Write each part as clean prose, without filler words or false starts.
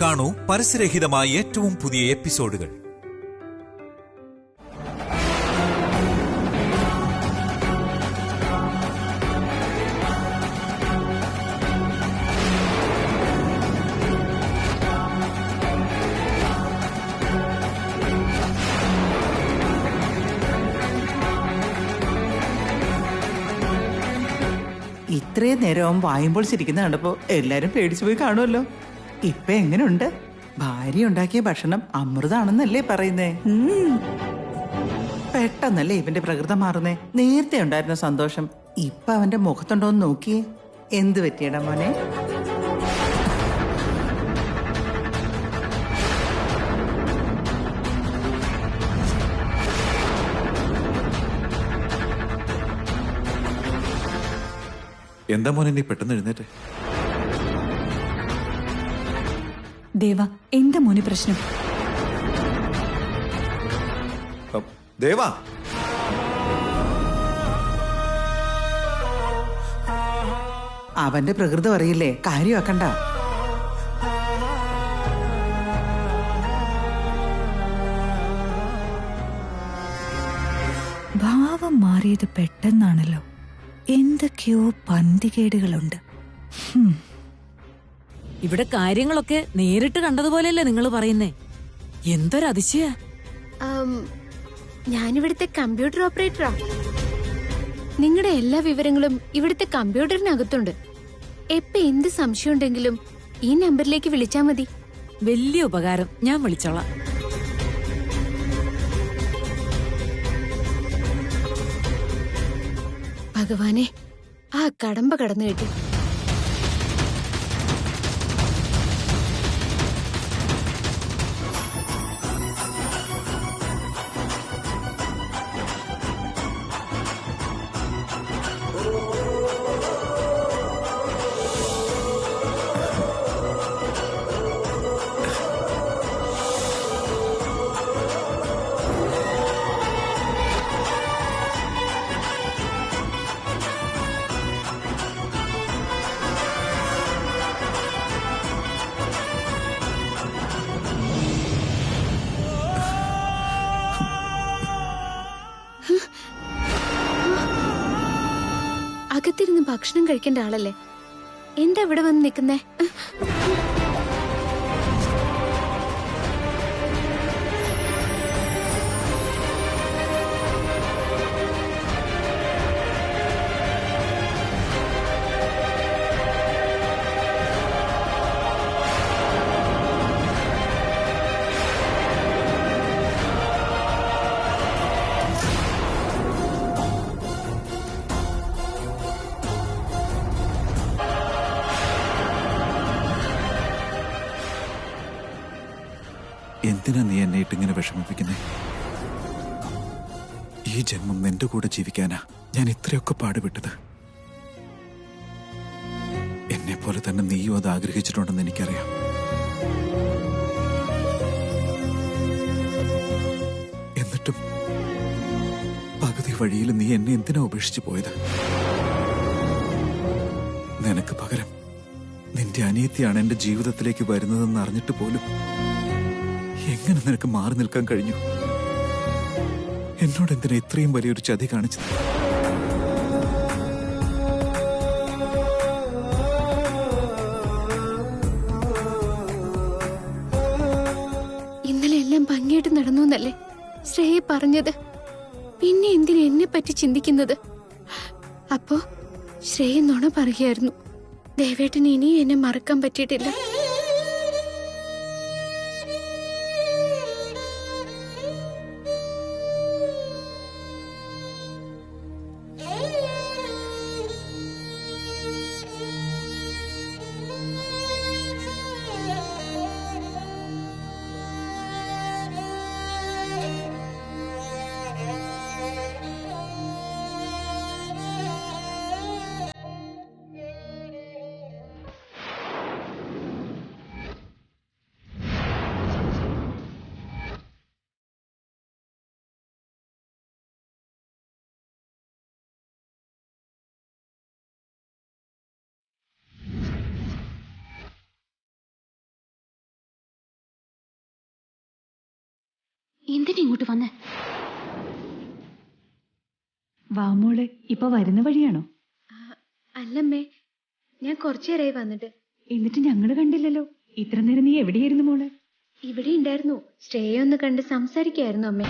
കാണൂ പരസ്യരഹിതമായ ഏറ്റവും പുതിയ എപ്പിസോഡുകൾ. ഇത്രയും നേരം വായുമ്പോൾ ചിരിക്കുന്ന കണ്ടപ്പോ എല്ലാരും പേടിച്ചു പോയി കാണുമല്ലോ. ഇപ്പൊ എങ്ങനെയുണ്ട്? ഭാര്യ ഉണ്ടാക്കിയ ഭക്ഷണം അമൃതാണെന്നല്ലേ പറയുന്നേ? പെട്ടെന്നല്ലേ ഇവന്റെ പ്രകൃതം മാറുന്നേ? നേരത്തെ ഉണ്ടായിരുന്ന സന്തോഷം ഇപ്പൊ അവന്റെ മുഖത്തുണ്ടോന്ന് നോക്കിയേ. എന്ത് പറ്റിയടാ മോനെ? എന്താ മോനെ നീ പെട്ടെന്ന് എഴുന്നേറ്റ്? ദേവ, എന്താ മോനെ പ്രശ്നം? ദേവാ, അവന്റെ പ്രകൃതം അറിയില്ലേ, കാര്യമാക്കണ്ട. ഭാവം മാറിയത് പെട്ടെന്നാണല്ലോ. എന്തൊക്കെയോ പന്തികേടുകളുണ്ട്. ഇവിടെ കാര്യങ്ങളൊക്കെ നേരിട്ട് കണ്ടതുപോലെയല്ലേ നിങ്ങൾ പറയുന്നേ? എന്തൊരതിശയ! ഞാനിവിടുത്തെ കമ്പ്യൂട്ടർ ഓപ്പറേറ്ററാ. നിങ്ങളുടെ എല്ലാ വിവരങ്ങളും ഇവിടുത്തെ കമ്പ്യൂട്ടറിനകത്തുണ്ട്. എപ്പോ എന്ത് സംശയം ഉണ്ടെങ്കിലും ഈ നമ്പറിലേക്ക് വിളിച്ചാ മതി. വലിയ ഉപകാരം, ഞാൻ വിളിച്ചോളാം. ഭഗവാനെ, ആ കടമ്പ കടന്നു കിട്ടി. അകത്തിരുന്ന് ഭക്ഷണം കഴിക്കേണ്ട ആളല്ലേ, എന്താ ഇവിടെ വന്ന് നിൽക്കുന്നേ? എന്തിനാ നീ എന്നെ ഇട്ടിങ്ങനെ വിഷമിപ്പിക്കുന്നേ? ഈ ജന്മം നിന്റെ കൂടെ ജീവിക്കാനാ ഞാൻ ഇത്രയൊക്കെ പാടുപെട്ടത്. എന്നെ പോലെ തന്നെ നീയും അത് ആഗ്രഹിച്ചിട്ടുണ്ടെന്ന് എനിക്കറിയാം. എന്നിട്ടും പകുതി വഴിയിൽ നീ എന്നെ എന്തിനാ ഉപേക്ഷിച്ചു പോയത്? നിനക്ക് പകരം നിന്റെ അനിയത്തിയാണ് എന്റെ ജീവിതത്തിലേക്ക് വരുന്നതെന്ന് അറിഞ്ഞിട്ട് പോലും എങ്ങനെ നിനക്ക് മാറി നിൽക്കാൻ കഴിഞ്ഞു? എന്നോട് എന്തിനാ ഇത്രയും വലിയൊരു ചതി കാണിച്ചത്? ഇന്നലെ എല്ലാം ഭംഗിയായിട്ട് നടന്നു എന്നല്ലേ ശ്രേയ പറഞ്ഞത്? പിന്നെ എന്തിനാ എന്നെ പറ്റി ചിന്തിക്കുന്നത്? അപ്പോ ശ്രേയ നുണ പറയുകയായിരുന്നു. ദേവേട്ടന് ഇനിയും എന്നെ മറക്കാൻ പറ്റിയിട്ടില്ല. എന്തിനാ ഇങ്ങോട്ട് വന്നേ? വാമോള് ഇപ്പൊ വരുന്ന വഴിയാണോ? അല്ലമ്മേ, ഞാൻ കുറച്ചേരായി വന്നിട്ട്. എന്നിട്ട് ഞങ്ങള് കണ്ടില്ലല്ലോ. ഇത്ര നേരം നീ എവിടെയായിരുന്നു മോള്? ഇവിടെ ഉണ്ടായിരുന്നു. ശ്രേയ ഒന്ന് കണ്ട് സംസാരിക്കായിരുന്നു അമ്മേ.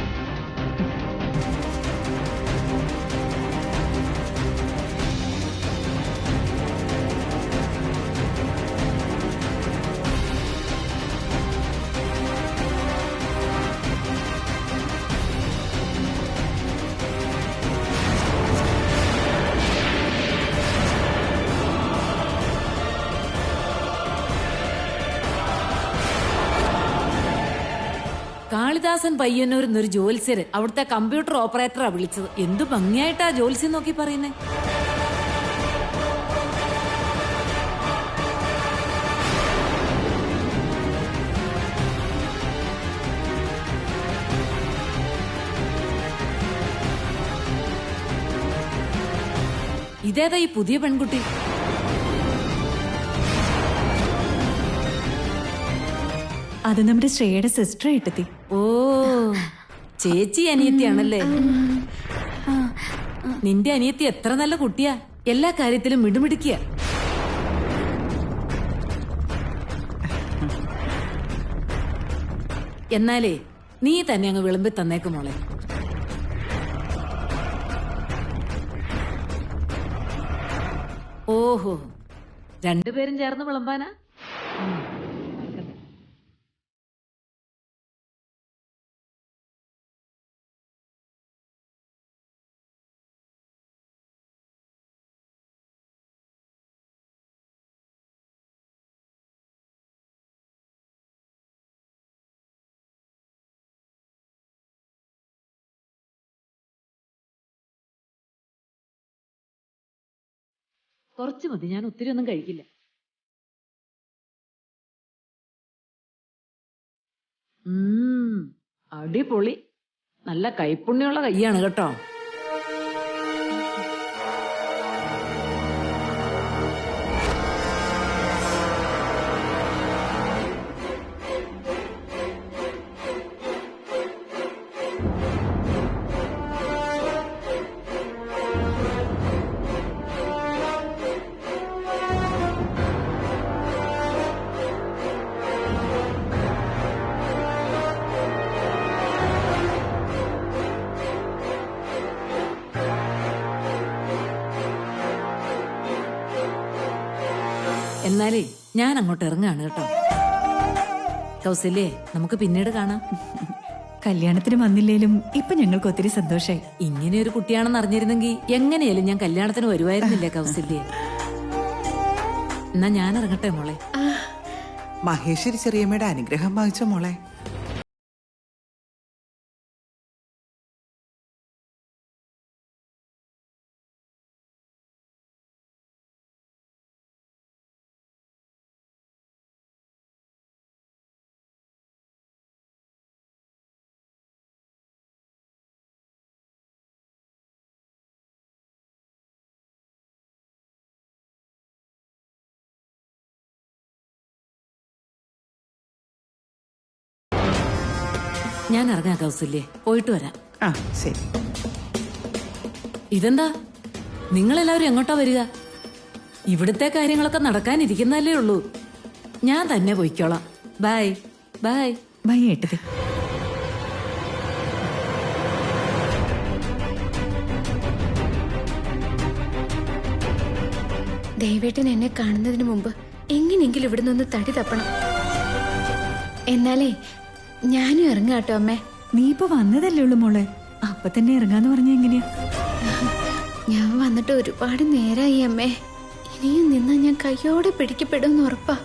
കാളിദാസൻ പയ്യന്നൂരിൽ നിന്നൊരു ജോത്സ്യര് അവിടുത്തെ കമ്പ്യൂട്ടർ ഓപ്പറേറ്ററാ വിളിച്ചത്. എന്തു ഭംഗിയായിട്ടാ ജോത്സ്യം നോക്കി പറയുന്നേ. ഇതേതാ ഈ പുതിയ പെൺകുട്ടി? അത് നമ്മുടെ ശ്രേയയുടെ സിസ്റ്റർ ഏട്ടത്തി. ഓ, ചേച്ചി അനിയത്തിയാണല്ലേ? നിന്റെ അനിയത്തി എത്ര നല്ല കുട്ടിയാ, എല്ലാ കാര്യത്തിലും മിടുമിടുക്കിയ. എന്നാലേ നീ തന്നെ അങ്ങ് വിളമ്പി തന്നേക്ക് മോളെ. ഓഹോ, രണ്ടുപേരും ചേർന്ന് വിളമ്പാനാ? കുറച്ച് മതി, ഞാൻ ഒത്തിരി ഒന്നും കഴിക്കില്ല. അടിപൊളി, നല്ല കൈപ്പുണ്യമുള്ള കൈയാണ് കേട്ടോ. എന്നാലേ ഞാൻ അങ്ങോട്ട് ഇറങ്ങാണ് കേട്ടോ. കൗസല്യേ, നമുക്ക് പിന്നീട് കാണാം. കല്യാണത്തിന് വന്നില്ലേലും ഇപ്പൊ ഞങ്ങൾക്ക് ഒത്തിരി സന്തോഷായി. ഇങ്ങനെ ഒരു കുട്ടിയാണെന്ന് അറിഞ്ഞിരുന്നെങ്കിൽ എങ്ങനെയാലും ഞാൻ കല്യാണത്തിന് വരുമായിരുന്നില്ലേ കൗസല്യേ. എന്നാ ഞാൻ ഇറങ്ങട്ടെ മോളെ. മഹേശ്വരി ചെറിയമ്മയുടെ അനുഗ്രഹം വാങ്ങിച്ച മോളെ. ഞാൻ ഇറങ്ങാം കൗസല്യേ, പോയിട്ട് വരാം. ആ ശരി. ഇതെന്താ നിങ്ങളെല്ലാവരും എങ്ങോട്ടാ വരിക? ഇവിടുത്തെ കാര്യങ്ങളൊക്കെ നടക്കാനിരിക്കുന്നല്ലേ ഉള്ളൂ. ഞാൻ തന്നെ പോയിക്കോളാം. Bye bye. ബൈ ഏട്ടത്തി. ദേവേട്ടൻ എന്നെ കാണുന്നതിന് മുമ്പ് എങ്ങനെയെങ്കിലും ഇവിടെ നിന്ന് തടി തപ്പണം. എന്നാലേ ഞാനും ഇറങ്ങാട്ടോ അമ്മേ. നീ ഇപ്പൊ വന്നതല്ലേ ഉള്ളു മോളെ, അപ്പൊ തന്നെ ഇറങ്ങാന്ന് പറഞ്ഞ എങ്ങനെയാ? ഞാൻ വന്നിട്ട് ഒരുപാട് നേരായി അമ്മേ. ഇനിയും നിന്നാ ഞാൻ കയ്യോടെ പിടിക്കപ്പെടുമെന്ന് ഉറപ്പാ.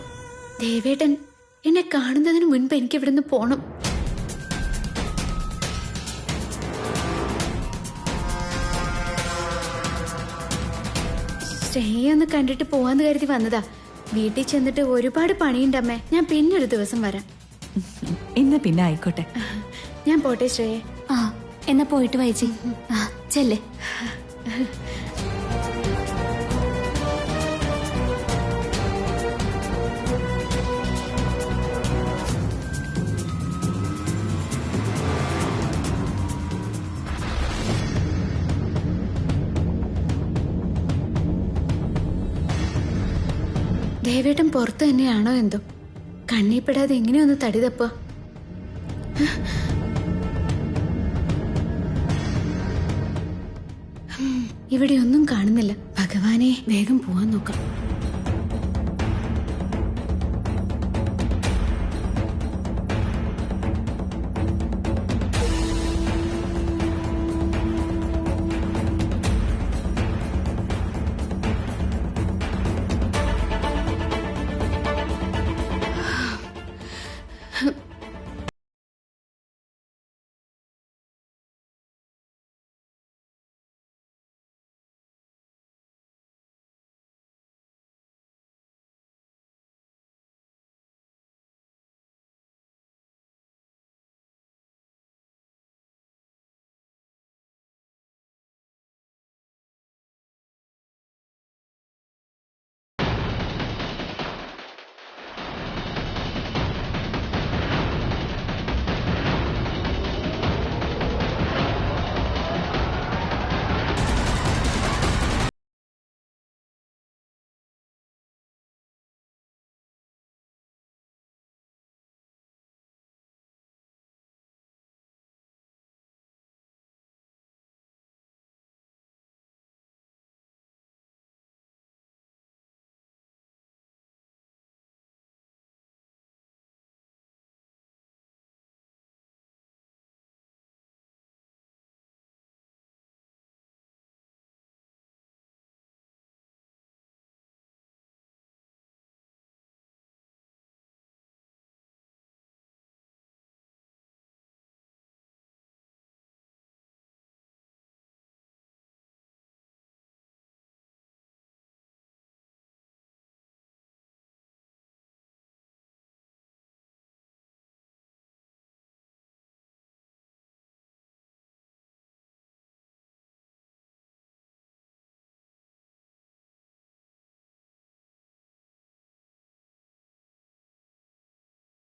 ദേവേട്ടൻ എന്നെ കാണുന്നതിന് മുൻപ് എനിക്ക് ഇവിടുന്ന് പോണം. ശ്രേയൊന്ന് കണ്ടിട്ട് പോവാന്ന് കരുതി വന്നതാ. വീട്ടിൽ ചെന്നിട്ട് ഒരുപാട് പണിയുണ്ടമ്മേ. ഞാൻ പിന്നെ ഒരു ദിവസം വരാം. എന്നാ പിന്നെ ആയിക്കോട്ടെ. ഞാൻ പോട്ടെ ശ്രേയ. ആ, എന്നാ പോയിട്ട് വായിച്ചേ. ചെല്ലേ. ദേവേട്ടൻ പുറത്തു തന്നെയാണോ എന്തോ? കണ്ണിപ്പെടാതെ എങ്ങനെയൊന്ന് തടി തപ്പ. ഇവിടെ ഒന്നും കാണുന്നില്ല. ഭഗവാനെ, വേഗം പോവാൻ നോക്കാം.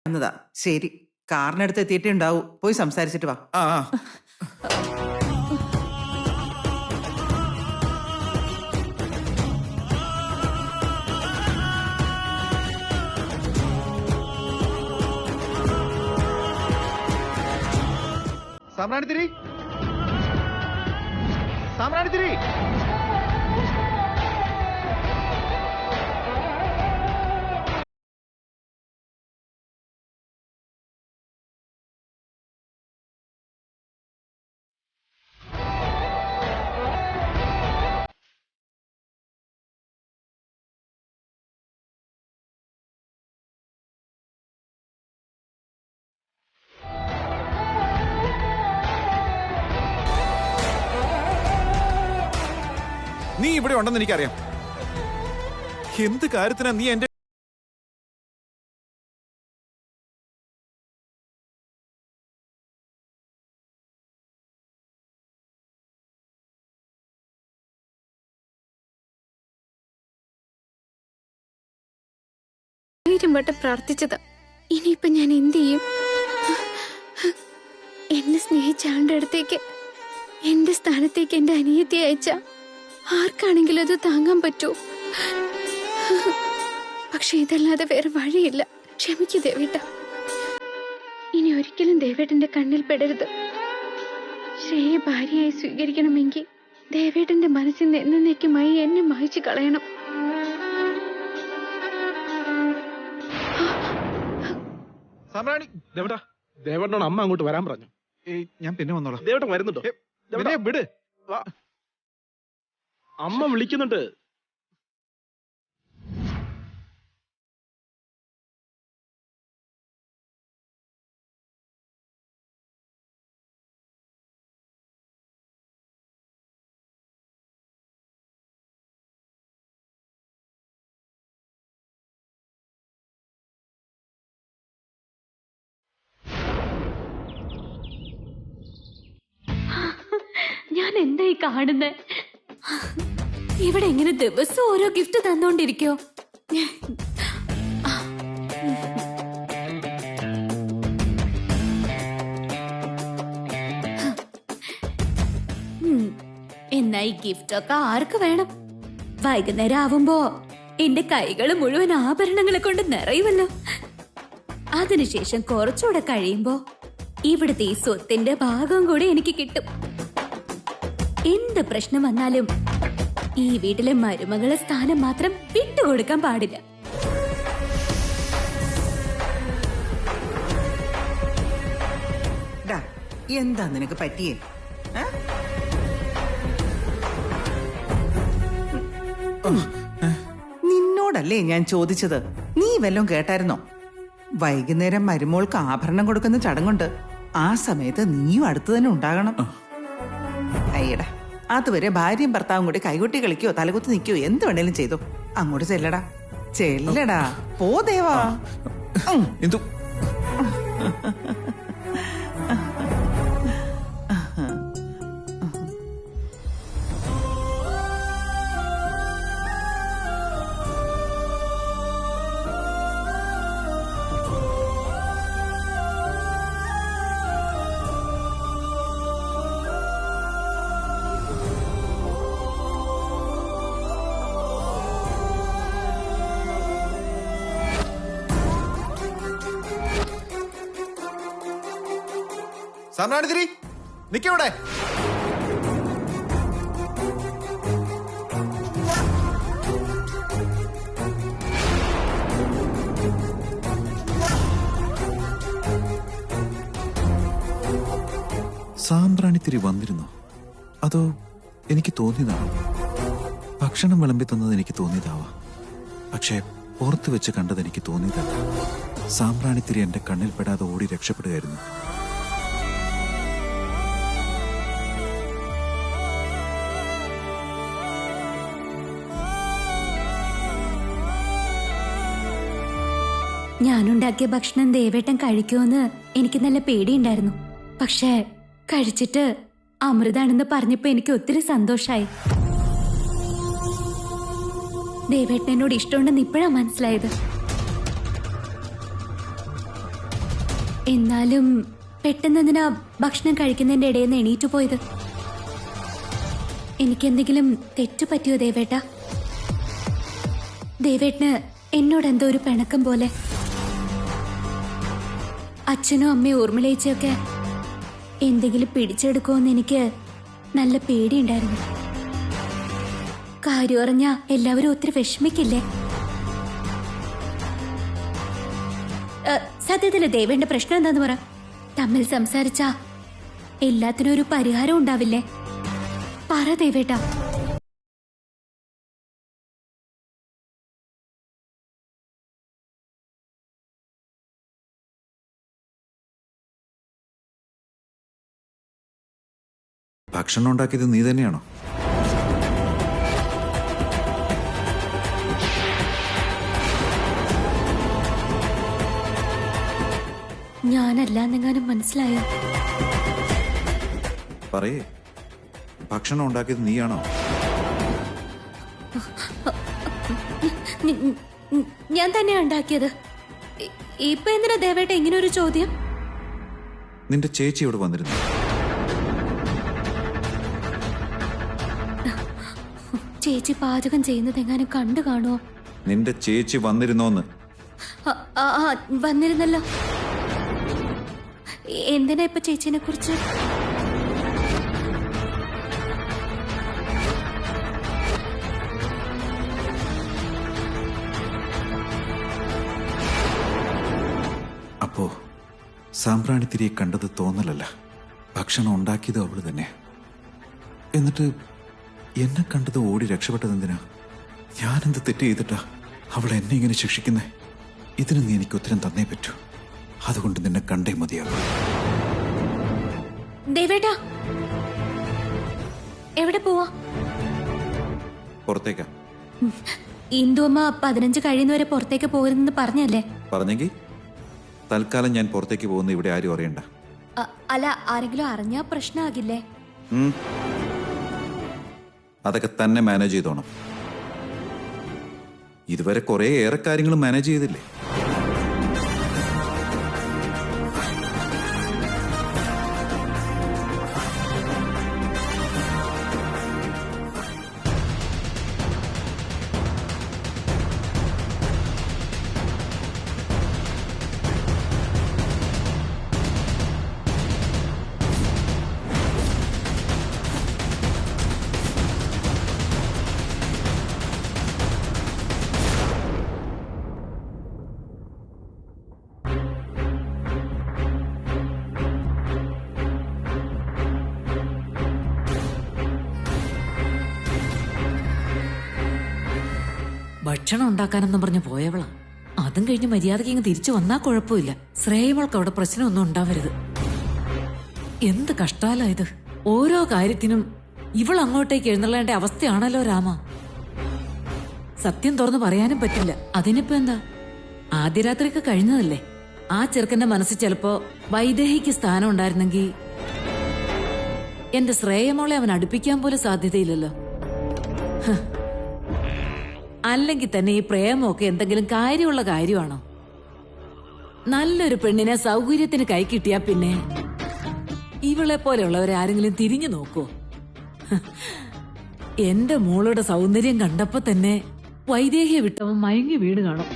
എന്നതാ ശരി, കാറിനടുത്ത് എത്തിയിട്ടേ ഉണ്ടാവൂ. പോയി സംസാരിച്ചിട്ട് വാ. ആ ആ. സാമ്രാണിത്തിരി, സാമ്രാണിത്തിരി. നീ ഇവിടെ ഉണ്ടെന്ന് എനിക്കറിയാം. എന്ത് കാര്യത്തിനാ നീ എന്റെ വട്ടം പ്രാർത്ഥിച്ചതാ. ഇനിയിപ്പൊ ഞാൻ എന്ത് ചെയ്യും? എന്നെ സ്നേഹിച്ച ആളുടെ അടുത്തേക്ക്, എന്റെ സ്ഥാനത്തേക്ക് എന്റെ അനിയത്തെ അയച്ച ആർക്കാണെങ്കിലും അത് താങ്ങാൻ പറ്റൂ. പക്ഷെ ഇതല്ലാതെ വേറെ വഴിയില്ല. ക്ഷമിക്കൂ ദേവേട്ട. ഇനി ഒരിക്കലും ദേവേട്ടന്റെ കണ്ണിൽ പെടരുത്. ശ്രേയെ ഭാര്യയായി സ്വീകരിക്കണമെങ്കിൽ ദേവേട്ടന്റെ മനസ്സിൽ നിന്ന് എന്നേക്കുമായി എന്നെ മായ്ച്ചു കളയണം. സാമ്രാണി, ദേവട്ടാ, ദേവേട്ടനോട് അമ്മ അങ്ങോട്ട് വരാൻ പറഞ്ഞു. ഞാൻ പിന്നെ വന്നോളാം. ദേവേട്ടൻ വരുന്നുണ്ടോ? വിട്, വാ. അമ്മ വിളിക്കുന്നുണ്ട്. ഞാൻ എന്തായി കാണുന്നേ? ഇവിടെ എങ്ങനെ ദിവസം ഓരോ ഗിഫ്റ്റ് തന്നോണ്ടിരിക്കോ? എന്നാ ഈ ഗിഫ്റ്റ് ഒക്കെ ആർക്ക് വേണം? വൈകുന്നേരം ആവുമ്പോ എന്റെ കൈകൾ മുഴുവൻ ആഭരണങ്ങളെ കൊണ്ട് നിറയുമല്ലോ. അതിനുശേഷം കുറച്ചുകൂടെ കഴിയുമ്പോ ഇവിടുത്തെ ഈ സ്വത്തിന്റെ ഭാഗം കൂടി എനിക്ക് കിട്ടും. എന്ത് പ്രശ്നം വന്നാലും ഈ വീട്ടിലെ മരുമകളെ സ്ഥാനം മാത്രം വിട്ടുകൊടുക്കാൻ പാടില്ല. ഡാ, എന്താ നിനക്ക് പറ്റിയേ? ഏ? നിന്നോടല്ലേ ഞാൻ ചോദിച്ചത്, നീ വല്ലതും കേട്ടായിരുന്നോ? വൈകുന്നേരം മരുമോൾക്ക് ആഭരണം കൊടുക്കുന്ന ചടങ്ങുണ്ട്. ആ സമയത്ത് നീയും അടുത്ത് തന്നെ ഉണ്ടാകണം. അയ്യടാ, അതുവരെ ഭാര്യയും ഭർത്താവും കൂടി കൈകൊട്ടി കളിക്കോ തലകുത്തി നിൽക്കോ എന്ത് വേണേലും ചെയ്തോ. അങ്ങോട്ട് ചെല്ലടാ, ചെല്ലടാ, പോ ദേവാ. എന്തു സാമ്രാണിതിരി നിക്കവിടെ. സാമ്പ്രാണിത്തിരി വന്നിരുന്നോ? അതോ എനിക്ക് തോന്നിയതാണോ? ഭക്ഷണം വിളമ്പി തന്നത് എനിക്ക് തോന്നിയതാവാം, പക്ഷേ പുറത്ത് വെച്ച് കണ്ടത് എനിക്ക് തോന്നിയതല്ല. സാമ്പ്രാണിത്തിരി എന്റെ കണ്ണിൽ പെടാതെ ഓടി രക്ഷപ്പെടുകയായിരുന്നു. ഞാനുണ്ടാക്കിയ ഭക്ഷണം ദേവേട്ടൻ കഴിക്കുമെന്ന് എനിക്ക് നല്ല പേടിയുണ്ടായിരുന്നു. പക്ഷേ കഴിച്ചിട്ട് അമൃതാണെന്ന് പറഞ്ഞപ്പോ എനിക്ക് ഒത്തിരി സന്തോഷായി. ദേവേട്ടൻ എന്നോട് ഇഷ്ടമുണ്ടെന്ന് ഇപ്പോഴാ മനസ്സിലായത്. എന്നാലും പെട്ടെന്ന് എന്തിനാ ഭക്ഷണം കഴിക്കുന്നതിന്റെ ഇടയിൽ നിന്ന് എണീറ്റു പോയത്? എനിക്കെന്തെങ്കിലും തെറ്റു പറ്റിയോ ദേവേട്ട? ദേവേട്ടന് എന്നോട് എന്തോ ഒരു പിണക്കം പോലെ. അച്ഛനും അമ്മയും ഊർമിളയിച്ചൊക്കെ എന്തെങ്കിലും പിടിച്ചെടുക്കുമെന്ന് എനിക്ക് നല്ല പേടിയുണ്ടായിരുന്നു. കാര്യം അറിഞ്ഞാ എല്ലാവരും ഒത്തിരി വിഷമിക്കില്ലേ? സത്യത്തില് ദേവേന്റെ പ്രശ്നം എന്താന്ന് പറ. തമ്മിൽ സംസാരിച്ചാ എല്ലാത്തിനും ഒരു പരിഹാരം ഉണ്ടാവില്ലേ? പറ ദേവേട്ടാ. ഭക്ഷണം ഉണ്ടാക്കിയത് നീ തന്നെയാണോ? ഞാനല്ലാന്നെങ്ങാനും മനസ്സിലായോ? പറയേ, ഭക്ഷണം ഉണ്ടാക്കിയത് നീയാണോ? ഞാൻ തന്നെയാ ഉണ്ടാക്കിയത്. ഇപ്പൊ എന്തിനാ ദേവേട്ട ഇങ്ങനെ ഒരു ചോദ്യം? നിന്റെ ചേച്ചി ഇവിടെ വന്നിരുന്നു. ചേച്ചി പാചകം ചെയ്യുന്നത് എങ്ങാനും കണ്ടു കാണുമോ? നിന്റെ ചേച്ചി വന്നിരുന്നോന്ന്? വന്നിരുന്നല്ലോ. എന്തിനാ ഇപ്പൊ ചേച്ചിനെ കുറിച്ച്? അപ്പോ സാമ്പ്രാണിത്തിരിയെ കണ്ടത് തോന്നലല്ല, ഭക്ഷണം ഉണ്ടാക്കിയത് അവള് തന്നെ. എന്നിട്ട് എന്നെ കണ്ടത് ഓടി രക്ഷപ്പെട്ടത് എന്തിനാ? ഞാനെന്ത് തെറ്റ് ചെയ്തിട്ടാ അവൾ എന്നെ ഇങ്ങനെ ശിക്ഷിക്കുന്നേ? ഇതിന് നീ എനിക്ക് ഉത്തരം തന്നേ പറ്റൂ. അതുകൊണ്ട് നിന്നെ കണ്ടേ മതിയാകും. ദേവേട്ടാ, എവിടെ പോവാ? പുറത്തേക്കാ. ഇന്ദുമ്മ 15 കഴിയുന്നവരെ പുറത്തേക്ക് പോകരുതെന്ന് പറഞ്ഞല്ലേ? പറഞ്ഞെങ്കിൽ തൽക്കാലം ഞാൻ പുറത്തേക്ക് പോകുന്ന ഇവിടെ ആരും അറിയണ്ട. അല്ല, ആരെങ്കിലും അറിഞ്ഞാ പ്രശ്നമാകില്ലേ? അതൊക്കെ തന്നെ മാനേജ് ചെയ്തോണം. ഇതുവരെ കുറെ ഏറെ കാര്യങ്ങൾ മാനേജ് ചെയ്തില്ലേ? ഭക്ഷണം ഉണ്ടാക്കാനെന്നും പറഞ്ഞ് പോയവളാ. അതും കഴിഞ്ഞ് മര്യാദയ്ക്ക് ഇങ്ങ് തിരിച്ചു വന്നാ കുഴപ്പമില്ല. ശ്രേയമോൾക്ക് അവിടെ പ്രശ്നമൊന്നും ഉണ്ടാവരുത്. എന്ത് കഷ്ടാലായത്. ഓരോ കാര്യത്തിനും ഇവൾ അങ്ങോട്ടേക്ക് എഴുന്നള്ളേണ്ട അവസ്ഥയാണല്ലോ രാമ. സത്യം തുറന്നു പറയാനും പറ്റില്ല. അതിനിപ്പോ എന്താ, ആദ്യ രാത്രിയൊക്കെ കഴിഞ്ഞതല്ലേ. ആ ചെറുക്കന്റെ മനസ്സിൽ ചിലപ്പോ വൈദേഹിക്ക് സ്ഥാനം ഉണ്ടായിരുന്നെങ്കിൽ എന്റെ ശ്രേയമോളെ അവൻ അടുപ്പിക്കാൻ പോലും സാധ്യതയില്ലല്ലോ. അല്ലെങ്കിൽ തന്നെ ഈ പ്രേമമൊക്കെ എന്തെങ്കിലും കാര്യമുള്ള കാര്യമാണോ? നല്ലൊരു പെണ്ണിനെ സൗകര്യത്തിന് കൈ കിട്ടിയാ പിന്നെ ഇവളെ പോലെയുള്ളവരെ ആരെങ്കിലും തിരിഞ്ഞു നോക്കോ? എന്റെ മോളുടെ സൗന്ദര്യം കണ്ടപ്പോ തന്നെ വൈദേഹിയെ വിട്ടവൻ മയങ്ങി വീട് കാണും.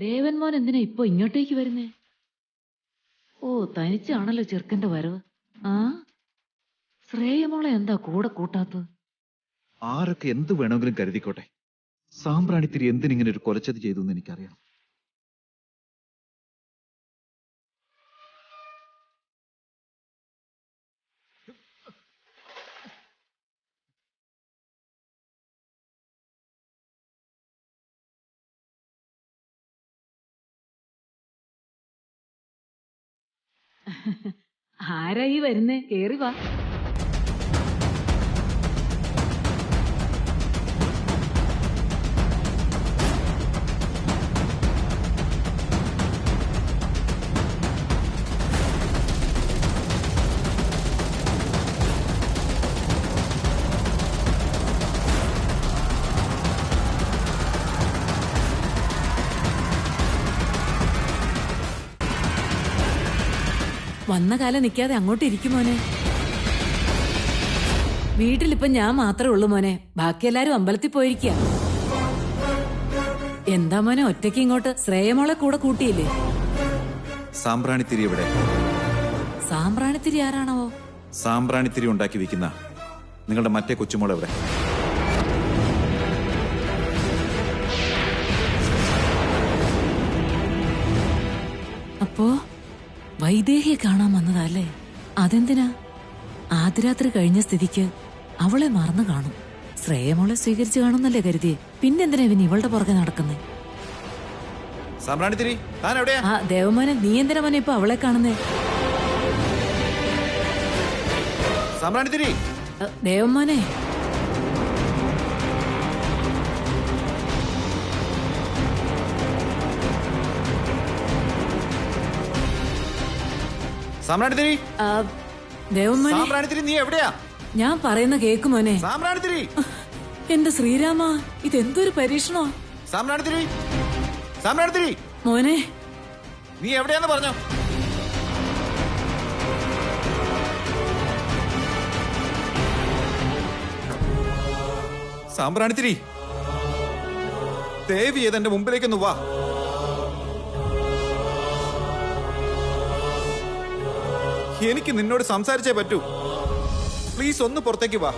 ദേവൻമോൻ എന്തിനാ ഇപ്പൊ ഇങ്ങോട്ടേക്ക് വരുന്നേ? ഓ, തനിച്ചാണല്ലോ ചെറുക്കന്റെ വരവ്. ആ, ശ്രേയമോളെ എന്താ കൂടെ കൂട്ടാത്തത്? ആരൊക്കെ എന്ത് വേണമെങ്കിലും കരുതിക്കോട്ടെ, സാമ്പ്രാണിത്തിരി എന്തിനിങ്ങനെ ഒരു കൊലച്ചതി ചെയ്തു എന്ന് എനിക്കറിയാം. ആരാ ഈ വരുന്നേ? കേറി വാ. വന്ന കാലം നിൽക്കാതെ അങ്ങോട്ട് ഇരിക്കും മോനെ. വീട്ടിലിപ്പം ഞാൻ മാത്രമേ ഉള്ളൂ മോനെ. ബാക്കി എല്ലാരും അമ്പലത്തിൽ പോയിരിക്കുക. എന്താ മോനെ ഒറ്റയ്ക്ക് ഇങ്ങോട്ട്? ശ്രേയമോളെ കൂടെ കൂട്ടിയില്ലേ? സാമ്പ്രാണിത്തിരി എവിടെ? സാമ്പ്രാണിത്തിരി ആരാണാവോ? സാമ്പ്രാണിത്തിരി ഉണ്ടാക്കി വെക്കുന്ന നിങ്ങളുടെ മറ്റേ കൊച്ചുമോൾ എവിടെ? അപ്പോ വൈദേഹിയെ കാണാൻ വന്നതല്ലേ? അതെന്തിനാ? ആദ്യരാത്രി കഴിഞ്ഞ സ്ഥിതിക്ക് അവളെ മറന്നു കാണും. ശ്രേയമോളെ സ്വീകരിച്ചു കാണുന്നല്ലേ കരുതിയെ. പിന്നെന്തിനാ ഇവൻ ഇവളുടെ പുറകെ നടക്കുന്നേ? സാമ്പ്രാണിത്തിരി താൻ എവിടെയാ? ആ ദേവമോനെ, നീ എന്തിനാ മോനെ ഇപ്പൊ അവളെ കാണുന്നേ? സാമ്പ്രാണിത്തിരി, ദേവമോനെ, സാമ്പ്രാണിത്തിരി, ദേവമോനെ, സാമ്പ്രാണിത്തിരി നീ എവിടെയാ? ഞാൻ പറയുന്ന കേക്ക് മോനെ. സാമ്പ്രാണിത്തിരി, എന്റെ ശ്രീരാമ, ഇതെന്തൊരു പരീക്ഷണോ? സാമ്പ്രാണിത്തിരി, സാമ്പ്രാണിത്തിരി മോനെ, നീ എവിടെയാന്ന് പറഞ്ഞോ? സാമ്പ്രാണിത്തിരി, ദേവി ഏതെന്റെ മുമ്പിലേക്കൊന്ന് വാ. എനിക്ക് നിന്നോട് സംസാരിച്ചേ പറ്റൂ. പ്ലീസ് ഒന്ന് പുറത്തേക്ക് വാ.